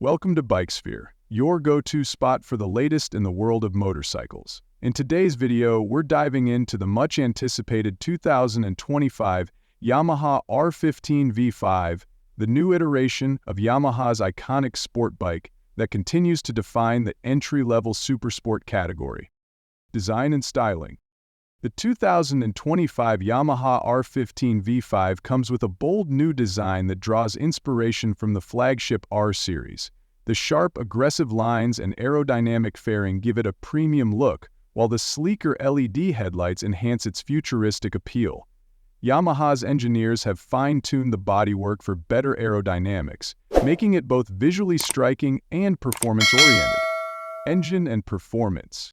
Welcome to BikeSphere, your go-to spot for the latest in the world of motorcycles. In today's video, we're diving into the much-anticipated 2025 Yamaha R15 V5, the new iteration of Yamaha's iconic sport bike that continues to define the entry-level supersport category. Design and styling. The 2025 Yamaha R15 V5 comes with a bold new design that draws inspiration from the flagship R series. The sharp, aggressive lines and aerodynamic fairing give it a premium look, while the sleeker LED headlights enhance its futuristic appeal. Yamaha's engineers have fine-tuned the bodywork for better aerodynamics, making it both visually striking and performance-oriented. Engine and performance.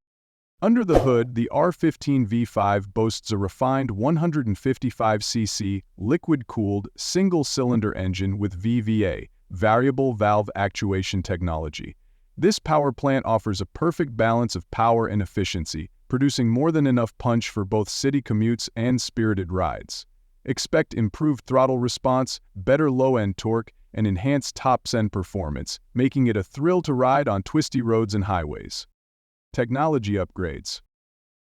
Under the hood, the R15 V5 boasts a refined 155cc liquid-cooled single-cylinder engine with VVA, variable valve actuation technology. This power plant offers a perfect balance of power and efficiency, producing more than enough punch for both city commutes and spirited rides. Expect improved throttle response, better low-end torque, and enhanced top-end performance, making it a thrill to ride on twisty roads and highways. Technology upgrades.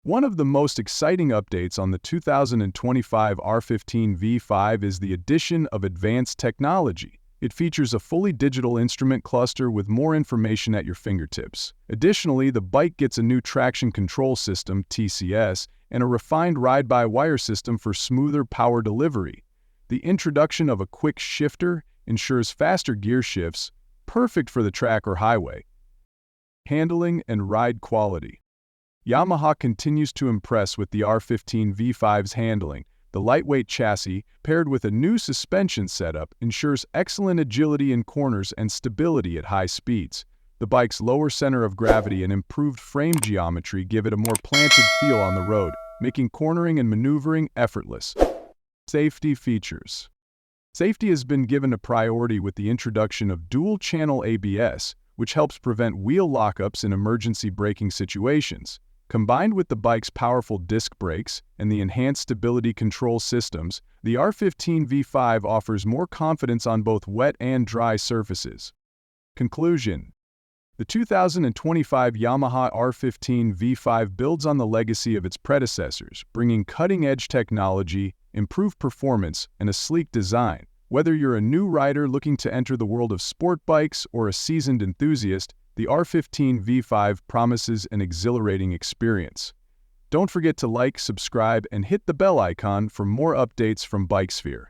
One of the most exciting updates on the 2025 R15 V5 is the addition of advanced technology. It features a fully digital instrument cluster with more information at your fingertips. Additionally, the bike gets a new traction control system, TCS, and a refined ride-by-wire system for smoother power delivery. The introduction of a quick shifter ensures faster gear shifts, perfect for the track or highway. Handling and ride quality. Yamaha continues to impress with the R15 V5's handling. The lightweight chassis, paired with a new suspension setup, ensures excellent agility in corners and stability at high speeds. The bike's lower center of gravity and improved frame geometry give it a more planted feel on the road, making cornering and maneuvering effortless. Safety features. Safety has been given a priority with the introduction of dual-channel ABS, which helps prevent wheel lockups in emergency braking situations. Combined with the bike's powerful disc brakes and the enhanced stability control systems, the R15 V5 offers more confidence on both wet and dry surfaces. Conclusion. The 2025 Yamaha R15 V5 builds on the legacy of its predecessors, bringing cutting-edge technology, improved performance, and a sleek design. Whether you're a new rider looking to enter the world of sport bikes or a seasoned enthusiast, the R15 V5 promises an exhilarating experience. Don't forget to like, subscribe, and hit the bell icon for more updates from BikeSphere.